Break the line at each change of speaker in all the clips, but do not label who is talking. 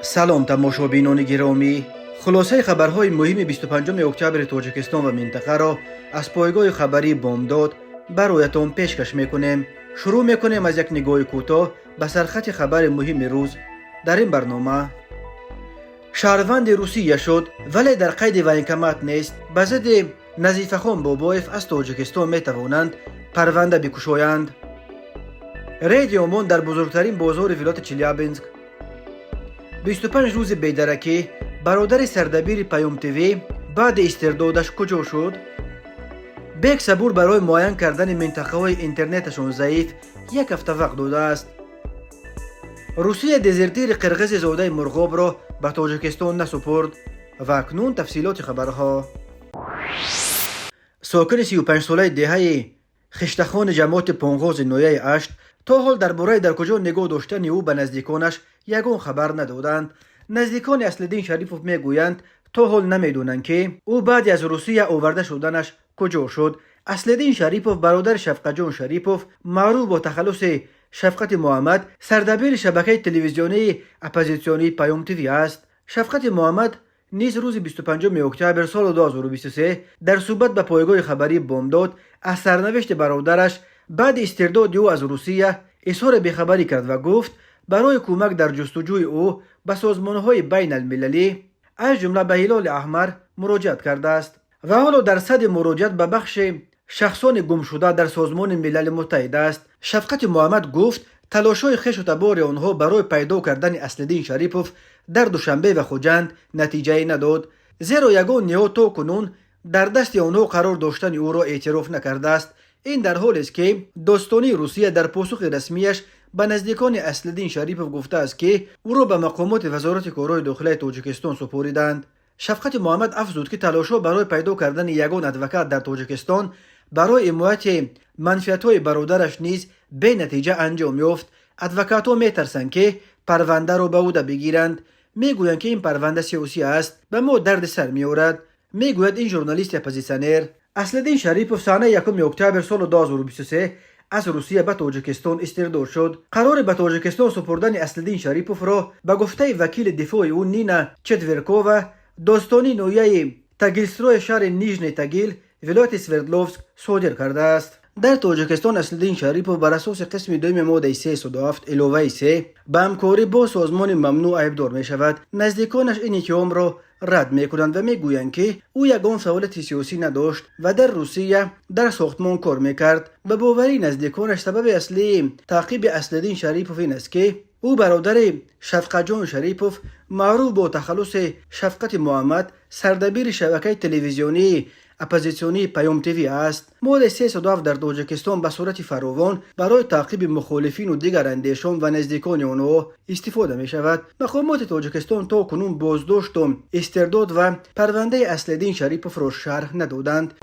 سلام تماشابینان گرامی، خلاصه خبرهای مهم 25 اکتبر تاجیکستان و منطقه را از پایگاه خبری بامداد برایتان پیشکش میکنیم. شروع میکنیم از یک نگاه کوتاه به سرخط خبر مهم روز. در این برنامه شهروند روسیه شد ولی در قید ونکمت نیست. به ضد نظیفخان بابایف از تاجیکستان میتوانند پرونده بکشایند. رید عمان در بزرگترین بازار ولایت چلیابینسک. 25 روز بیدرکی برادر سردبیر پیام تیوی بعد استردادش کجا شد؟ بیک صبور برای معاین کردن منطقه های اینترنتشان ضعیف یک هفته وقت داده است. روسیه دزرتیر قرقیز زاده مرغاب را به تاجیکستان نسپرد و اکنون تفصیلات خبرها. ساکن 35 ساله دهه خشتخان جماعت پانغاز نویه اشت تا حال درباره در کجا نگاه داشتن او به نزدیکانش یگان خبر ندادند. نزدیکان اصلدین شریپوف میگویند تا حال نمیدونند که او بعد از روسیه آورده شدنش کجا شد. اصلدین شریپوف برادر شفقت جان شریپوف معروف با تخلص شفقت محمد سردبیر شبکه تلویزیونی اپوزیسیونی پیام تیوی است. شفقت محمد نیز روز 25 اکتبر سال 2023 در صحبت به پایگاه خبری بامداد از سرنوشت برادرش بعد استرداد او از روسیه اظهار بیخبری کرد و گفت برای کمک در جستجوی او به سازمان‌های بین المللی از جمله به هلال احمر مراجعت کرده است و حالا در صدد مراجعت به بخش شخصان گم شده در سازمان ملل متحد است. شفقت محمد گفت تلاش‌های خویش و تبار آنها برای پیدا کردن اصلدین شریپوف در دوشنبه و خوجند نتیجه نداد، زیرا یگان نهاد تا کنون در دست آنها قرار داشتن او را اعتراف نکرده است. این در حالی است که داستانی روسیه در پاسخ رسمیش به نزدیکان اصلدین شریپوف گفته است که او را به مقامات وزارت کارهای داخلی تاجیکستان سپردند. شفقت محمد افزود که تلاش‌ها برای پیدا کردن یگان ادوکات در تاجیکستان برای حمایت منفعت‌های برادرش نیز به نتیجه انجام یافت. ادوکات‌ها می‌ترسند که پرونده را به عهده بگیرند. میگویند که این پرونده سیاسی است، به ما درد سر می‌آورد، میگوید این ژورنالیست اپوزیسیونر. اصلدین شریپوف سانه 1 اکتبر سال 2023 از روسیه به تاجیکستان استرداد شد. قرار به تاجیکستان سپردن اصلدین شریپوف را به گفته وکیل دفاع او نینا چتورکووا داستانی نویه تاگیلستروی شهر نیژنی تاگیل ولایت سوردلوفسک صادر کرده است. در تاجیکستان اصلدین شریپوف بر اساس قسم دوم ماده 307 علاوه 3 به همکاری با سازمان ممنوع عیبدار می شود. نزدیکانش این اتهام را رد می کنند و می گویند که او یگان فعالیت سیاسی نداشت و در روسیه در ساختمان کار می کرد. به باوری نزدیکانش سبب اصلی تعقیب اصلدین شریپوف این است که او برادر شفقت جان شریپوف معروف با تخلص شفقت محمد سردبیر شبکه تلویزیونی اپوزیسیونی پیام تیوی است. ماده 307 در تاجیکستان به صورت فراوان برای تعقیب مخالفین و دیگر اندیشان و نزدیکان آنها استفاده می شود. مقامات تاجیکستان تا کنون بازداشت و استرداد و پرونده اصلدین شریپوف را شرح ندادند.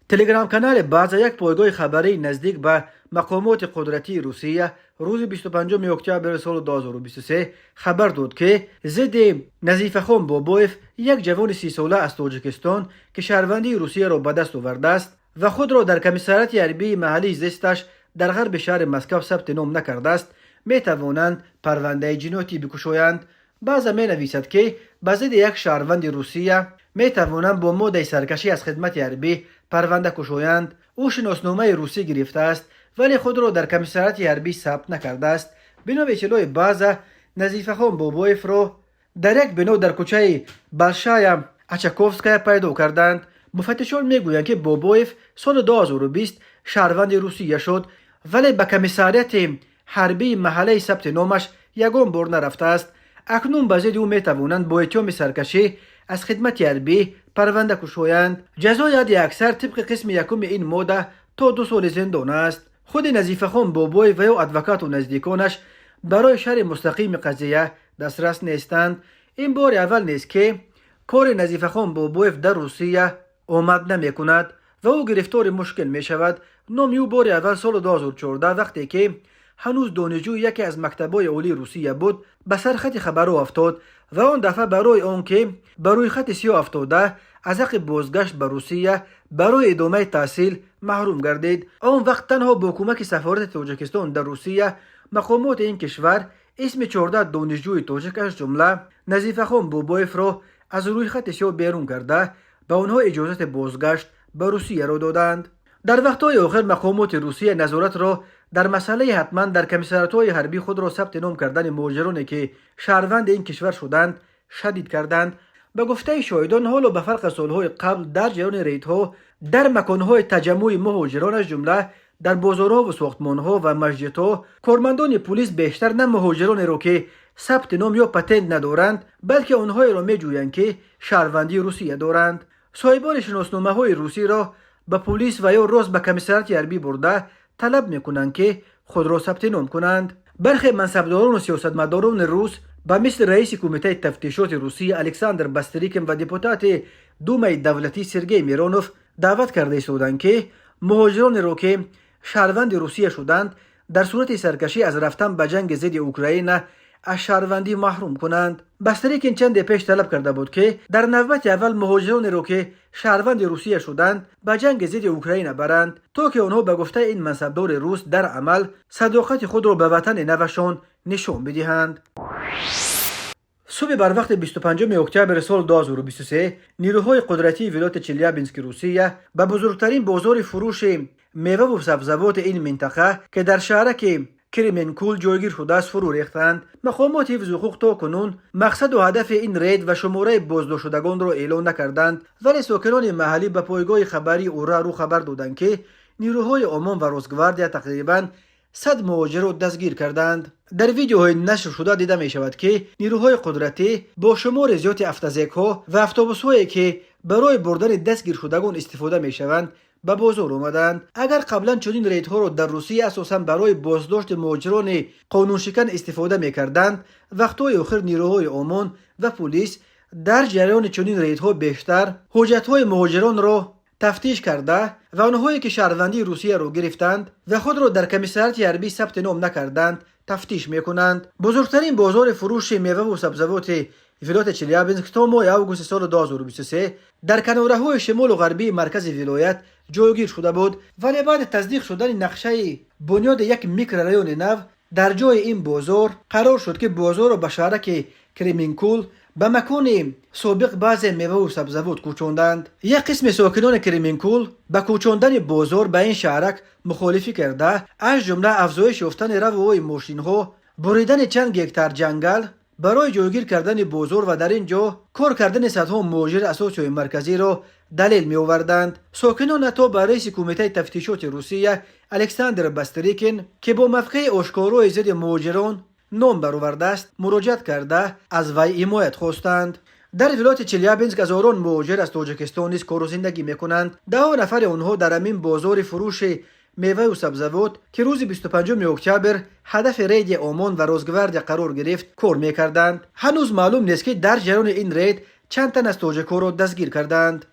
تلگرام کانال باز یک پایگاه خبری نزدیک به مقامات قدرتی روسیه روز 25 اکتبر سال 2023 خبر داد که ضد نظیفخان بابایف یک جوان 30 ساله از تاجیکستان که شهروندی روسیه را به دست آورده است و خود را در کمیساریات حربی محلی زیستش در غرب شهر مسکو ثبت نام نکرده است می توانند پرونده جنایتی بکشایند. بعضا می نویسد که به ضد یک شهروند روسیه می توانند با ماده سرکشی از خدمت حربی پرونده کشایند. او شناسنامه روسی گرفته است ولی خود را در کمیساریات حربی ثبت نکرده است. بنا به اطلاع بعضا نظیفخان بابایف را در یک بنا در کوچه بالشای اچاکوفسکای پیدا کردند. مفتشان میگویند که بابایف سال 2020 شهروند روسیه شد ولی به کمیساریات حربی محلی ثبت نامش یگان بار نرفته است. اکنون به ضد او میتوانند با اتهام سرکشی از خدمت حربی پرونده کشایند. جزای حد اکثر طبق قسم یکم این ماده تا 2 سال زندان است. خود نظیفخان بابایف و یا ادوکات و نزدیکانش برای شرح مستقیم قضیه دسترس نیستند. این بار اول نیست که کار نظیفخان بابایف در روسیه آمد نمی کند و او گرفتار مشکل می شود. نام او بار اول سال 2014 وقتی که هنوز دانشجو یکی از مکتب‌های عالی روسیه بود به سرخط خبرها افتاد و آن دفعه برای آنکه بروی خط سیاه افتاده از حق بازگشت به روسیه برای ادامه تحصیل محروم گردید. آن وقت تنها با کمک سفارت تاجیکستان در روسیه مقامات این کشور اسم 14 دانشجوی تاجیک از جمله نظیفخان بوبایف را از روی خط سیاه بیرون کرده به آنها اجازه بازگشت به روسیه را دادند. در وقتهای آخر مقامات روسیه نظارت را در مسئله حتما در کمیساریات‌های حربی خود را ثبت نام کردن مهاجرانی که شهروند این کشور شدند شدید کردند. به گفته شاهدان حالا به فرق سالهای قبل در جریان ریدها در مکانهای تجمع مهاجران از جمله در بازارها و ساختمانها و مسجدها کارمندان پلیس بیشتر نه مهاجرانی را که ثبت نام یا پتنت ندارند بلکه آنهایی را میجویند که شهروندی روسیه دارند. صاحبان شناسنامه‌های روسی را به پلیس و یا راست به کمیساریات حربی برده طلب میکنند که خود را ثبت نام کنند. برخی منصبداران و سیاستمداران روس به مثل رئیس کمیته تفتیشات روسیه الکساندر باستریکین و دپوتات دومای دولتی سرگئی میرانوف دعوت کرده ایستادند که مهاجران را که شهروند روسیه شدند در صورت سرکشی از رفتن به جنگ ضد اوکراین از شهروندی محروم کنند. باستریکین چند پیش طلب کرده بود که در نوبت اول مهاجران را که شهروند روسیه شدند به جنگ ضد اوکراین برند تا که آنها به گفته این منصبدار روس در عمل صداقت خود را به وطن نوشان نشان بدهند. صبح بر وقت 25 اکتبر سال 2023 نیروهای قدرتی ولایت چلیابینسک روسیه به بزرگترین بازار فروش میوه و سبزیجات این منطقه که در شهرک کریمنکول جایگیر شده است فرو ریختند. مقامات حفظ حقوق تا کنون مقصد و هدف این رید و شماره بازداشت شدگان را اعلام نکردند ولی ساکنان محلی به پایگاه خبری اورا رو خبر دادند که نیروهای امان و روزگواردیا تقریباً 100 مهاجر را دستگیر کردند. در ویدیوهای نشر شده دیده می شود که نیروهای قدرتی با شمار زیاد افتازک‌ها و اتوبوس‌هایی که برای بردن دستگیر شدگان استفاده می شوند به بازار آمدند. اگر قبلا چنین ریدها را در روسیه اساساً برای بازداشت مهاجران قانون شکن استفاده می کردند، وقتهای آخر نیروهای امان و پلیس در جریان چنین ریدها بیشتر حجت‌های مهاجران را تفتیش کرده و آنهایی که شهروندی روسیه را گرفتند و خود را در کمیساریات حربی ثبت نام نکردند تفتیش میکنند. بزرگترین بازار فروش میوه و سبزیجات ولایت چلیابینسک تا ماه اوگوست سال 2023 در کناره‌های شمال و غربی مرکز ولایت جایگیر شده بود ولی بعد تصدیق شدن نقشه بنیاد یک میکرورایون نو در جای این بازار قرار شد که بازار را به شهرک کریمنکول به مکان سابق بعض میوه و سبزیجات کوچاندند. یک قسم ساکنان کریمنکول به کوچاندن بازار به این شهرک مخالفی کرده از جمله افزایش یافتن روی ماشین‌ها، بریدن چند هکتار جنگل برای جایگیر کردن بازار و در اینجا کار کردن صدها مهاجر اساسیای مرکزی را دلیل می آوردند. ساکنان حتی به رئیس کمیته تفتیشات روسیه الکساندر باستریکین که با موقع آشکارای ضد مهاجران نام برآورده است مراجعت کرده از وی حمایت خواستند. در ولایت چلیابینسک هزاران مهاجر از تاجیکستان نیز کار و زندگی میکنند. 10 نفر آنها در همین بازار فروش میوه و سبزیجات که روز 25 اکتبر هدف رید امان و روزگواردیا قرار گرفت کار میکردند. هنوز معلوم نیست که در جریان این رید چند تن از تاجیک‌ها را دستگیر کردند.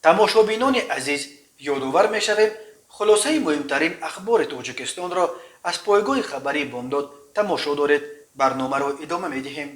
تماشابینان عزیز، یادآور میشویم خلاصه مهمترین اخبار تاجیکستان را از پایگاه خبری بامداد تماشا دارید. برنامه را ادامه میدهیم.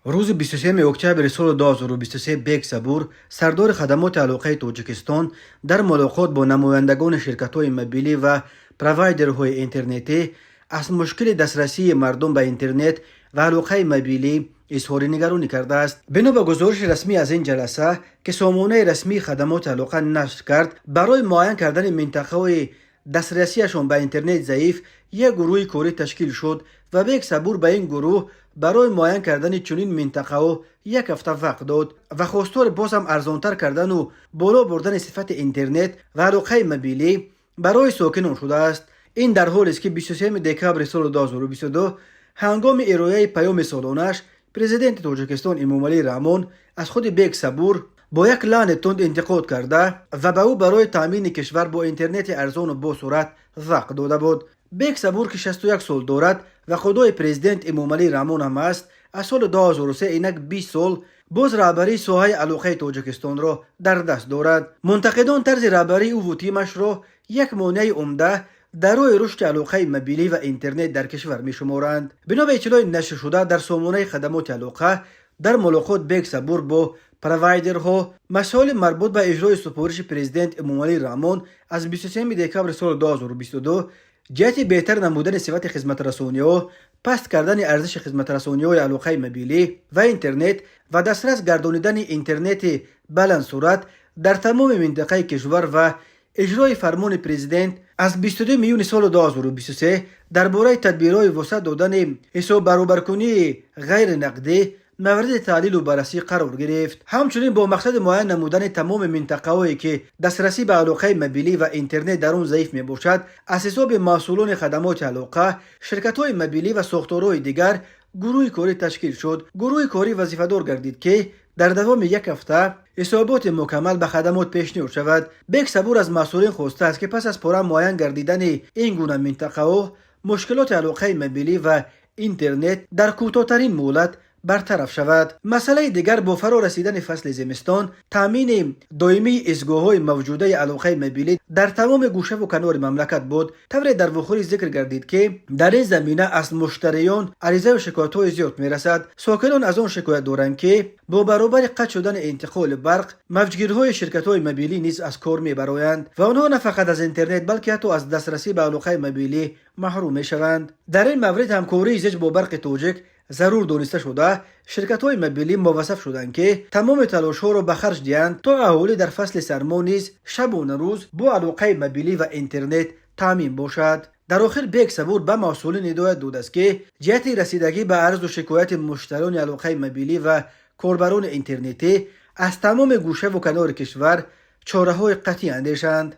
روز 23 اکتبر سال 2023 بیگ صبور سردار خدمات علاقه تاجیکستان در ملاقات با نمایندگان شرکت‌های موبیلی و پروایدرهای اینترنتی از مشکل دسترسی مردم به اینترنت و علاقه موبیلی اظهار نگرانی کرده است. بنا به گزارش رسمی از این جلسه که سامانه رسمی خدمات علاقه نشر کرد، برای معاین کردن منطقه دسترسیشان به اینترنت ضعیف یک گروه کاری تشکیل شد و بیگ صبور به این گروه برای معاین کردن چنین منطقه یک هفته وقت داد و خواستار باز هم ارزانتر کردن و بالا بردن صفت اینترنت و علاقه موبیلی برای ساکنان شده است. این در حالی است که 23 دکبر سال 2022 هنگام ارائه پیام سالانش پرزیدنت تاجیکستان امامعلی رحمان از خود بیگ صبور با یک لعن تند انتقاد کرده و به او برای تامین کشور با اینترنت ارزان و با سرعت وقت داده بود. بیگ صبور که 61 سال دارد و خدای پرزیدنت امامعلی رحمان هم است، از سال 2003 اینک 20 سال باز رهبری ساحه علاقه تاجیکستان را در دست دارد. منتقدان طرز رهبری او و تیمش را یک مانع عمده در روی رشد علاقه موبیلی و اینترنت در کشور می شمارند. بنا به اطلاع نشر شده در سامانه خدمات علاقه، در ملاقات بیگ صبور با پروایدرها مسائل مربوط به اجرای سفارش پرزیدنت امامعلی رحمان از 23 دکبر سال 2022 جهت بهتر نمودن صفت خدمت رسانی و پست کردن ارزش خدمت رسانی و علاقه موبیلی و اینترنت و دسترس گردانیدن اینترنت بلند سرعت در تمام منطقه کشور و اجرای فرمان پرزیدنت از 22 میون سال 2023 درباره تدبیرهای وسعت دادن حساب برابرکنی غیر نقدی مورد تحلیل و بررسی قرار گرفت. همچنین با مقصد معین نمودن تمام منطقه‌هایی که دسترسی به علاقه موبیلی و اینترنت در آن ضعیف میباشد، از حساب مسئولان خدمات علاقه، شرکت‌های موبیلی و ساختارهای دیگر گروه کاری تشکیل شد. گروه کاری وظیفه‌دار گردید که در دوام یک هفته حسابات مکمل به خدمات پیشنهاد شود. بک صبور از مسئولین خواسته است که پس از پورا معین گردیدن این گونه منطقه‌ها مشکلات علاقه موبیلی و اینترنت در کوتاه‌ترین مهلت برطرف شود. مسئله دیگر با فرا رسیدن فصل زمستان تامین دائمی ایستگاه‌های موجوده علاقه موبیلی در تمام گوشه و کنار مملکت بود. طور در وخوری ذکر گردید که در این زمینه از مشتریان عریضه و شکایت‌های زیاد میرسد. ساکنان از آن شکایت دارند که با برابر قطع شدن انتقال برق، موجگیرهای شرکت‌های موبیلی نیز از کار میبرایند و آنها نه فقط از اینترنت بلکه حتی از دسترسی به علاقه موبیلی محروم میشوند. در این مورد همکاری زج با برق تاجیک ضرور دانسته شده. شرکت‌های موبیلی موظف شدند که تمام تلاش‌ها را به خرج دهند تا اهالی در فصل سرما نیز شبانه روز با علاقه موبیلی و اینترنت تامین باشد. در آخر بک صبور به مسئولین هدایت داده است که جهت رسیدگی به عرض و شکایت مشتریان علاقه موبیلی و کاربران اینترنتی از تمام گوشه و کنار کشور چاره‌های قطعی اندیشند.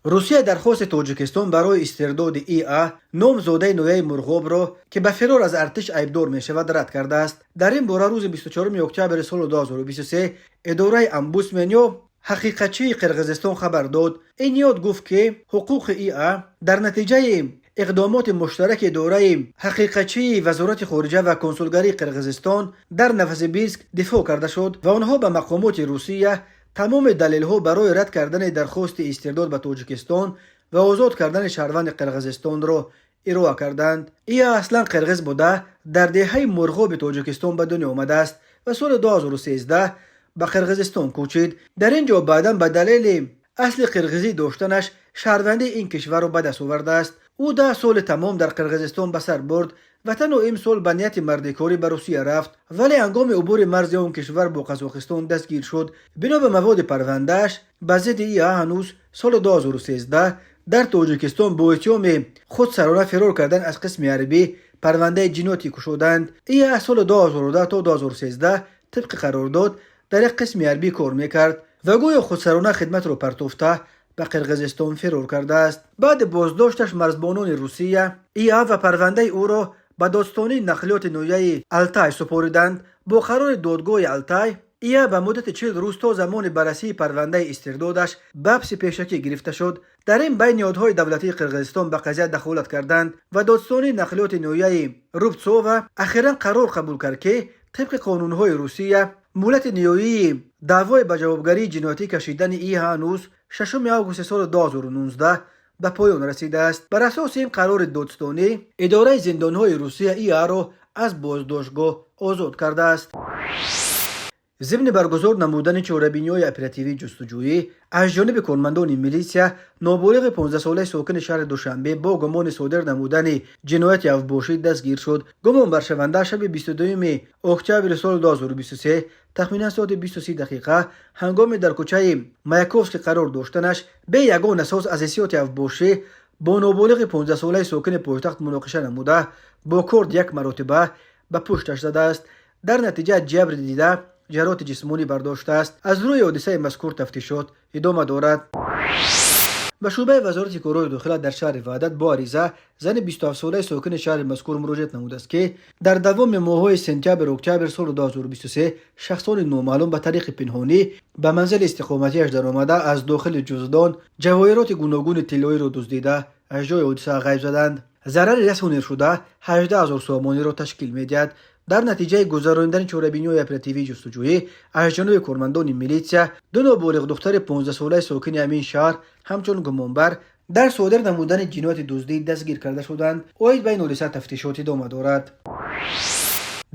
روسیه درخواست تاجیکستان برای استرداد ای نامزاده نویای مرغاب را که به فرار از ارتش عیبدار می شود رد کرده است. در این باره روز 24 اکتبر سال 2023 اداره امبودسمن یا حقیقتچی قرقیزستان خبر داد. این یاد گفت که حقوق ای در نتیجه اقدامات مشترک اداره حقیقتچی وزارت خارجه و کنسولگری قرقیزستان در نفس بیسک دفاع کرده شد و آنها به مقامات روسیه تمام دلیل‌ها برای رد کردن درخواست استرداد به تاجیکستان و آزاد کردن شهروند قرقیزستان را ارائه کردند. ای اصلا قرقیز بوده در دهه مرغاب تاجیکستان به دنیا آمده است و سال 2013 به قرقیزستان کوچید. در اینجا بعداً به دلیل اصل قرقیزی داشتنش شهروندی این کشور را به دست آورده است. او 10 سال تمام در قرقیزستان به سر برد و تن و امسال به نیت مردکاری به روسیه رفت، ولی هنگام عبور مرز آن کشور با قزاقستان دستگیر شد. بنا به مواد پروندهش به ضد ای هنوز سال 2013 در تاجیکستان با اتهام خودسرانه فرار کردن از قسم عربی پرونده جنایتی گشودند. ای از سال 2010 تا 2013 طبق قرارداد در یک قسم عربی کار میکرد و گویا خودسرانه خدمت را پرتافته به قرقیزستان فرار کرده است. بعد بازداشتش مرزبانان روسیه ای و پرونده او را به دادستانی نقلیات نویه التای سپردند. با قرار دادگاه التای ای به مدت 40 روز تا زمان بررسی پرونده استردادش بحث پیشکی گرفته شد. در این بین نهادهای دولتی قرقیزستان به قضیه دخالت کردند و دادستانی نقلیات نویه روبتسوو اخیراً قرار قبول کرد که طبق قانونهای روسیه مهلت نهایی دعوای به جوابگری جنایتی کشیدن ای هنوز 6 آگوست سال 2019 به پایان رسیده است. بر اساس این قرار دادستانی اداره زندانهای روسیه ای را از بازداشتگاه آزاد کرده است. ضمن برگزار نمودن چهاربینی‌های اپراتیوی جستجویی از جانب کارمندان میلیشیا، نابالغ 15 ساله ساکن شهر دوشنبه با گمان صادر نمودن جنایت افباشی دستگیر شد. گمان بر شونده شب 22 اکتبر سال 2023 تخمینا ساعت 23 دقیقه هنگام در کوچه مایاکوفسک قرار داشتنش به یگان اساس از حیثیت افباشی با نابالغ 15 ساله ساکن پایتخت مناقشه نموده با کارد یک مرتبه به پشتش زده است. در نتیجه جبر دیده جراحت جسمانی برداشته است. از روی حادثه مذکور تفتیشات ادامه دارد. به شعبه وزارت کارهای داخله در شهر وحدت با عریضه زن 27 ساله ساکن شهر مذکور مراجعت نموده است که در دوام ماه‌های سپتامبر اکتبر سال 2023 شخصان نامعلوم به طریق پنهانی به منزل استقامتیش در آمده از داخل جزدان جواهرات گوناگون طلایی را دزدیده از جای حادثه غیب زدند. ضرر رسانی شده 18000 سومانی را تشکیل می‌دهد. در نتیجه گذراندن چهاربینی‌های اپراتیوی جستجویی از جانب کارمندان میلیشیا، دو نابالغ دختر 15 ساله ساکن همین شهر همچون گمانبر در صادر نمودن جنایت دزدی دستگیر کرده شدند. اوید بین حادثه تفتیشات ادامه دارد.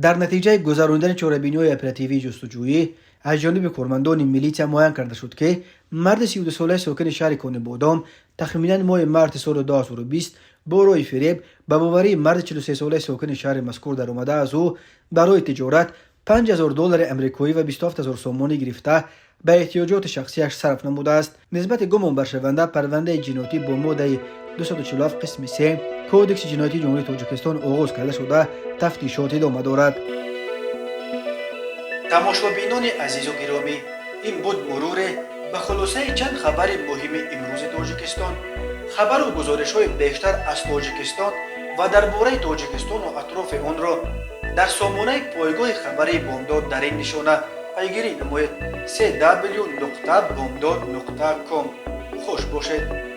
در نتیجه گذراندن چهاربینی‌های اپراتیوی جستجویی از جانب کارمندان میلیشیا معین کرده شد که مرد 32 ساله ساکن شهر کانه بادام تخمینا ماه مارت سال 2020 با روی فریب به باوری مرد 43 ساله ساکن شهر مذکور در اومده از او برای تجارت $5,000 امریکایی و 27,000 سومانی گرفته به احتیاجات شخصیش صرف نموده است. نسبت گمان بر شونده پرونده جنایتی با ماده 247 قسم 3 کودکس جنایتی جمهوری تاجیکستان آغاز کرده شده تفتیشات ادامه دارد. تماشابینان عزیز و گرامی، این بود مرور به خلاصه چند خبر مهم امروز تاجیکستان. خبر و گزارش های بیشتر از تاجیکستان و درباره تاجیکستان و اطراف آن را در سامانه پایگاه خبری بامداد در این نشانه پیگیری نمایید: www.bamdad.com. خوش باشید.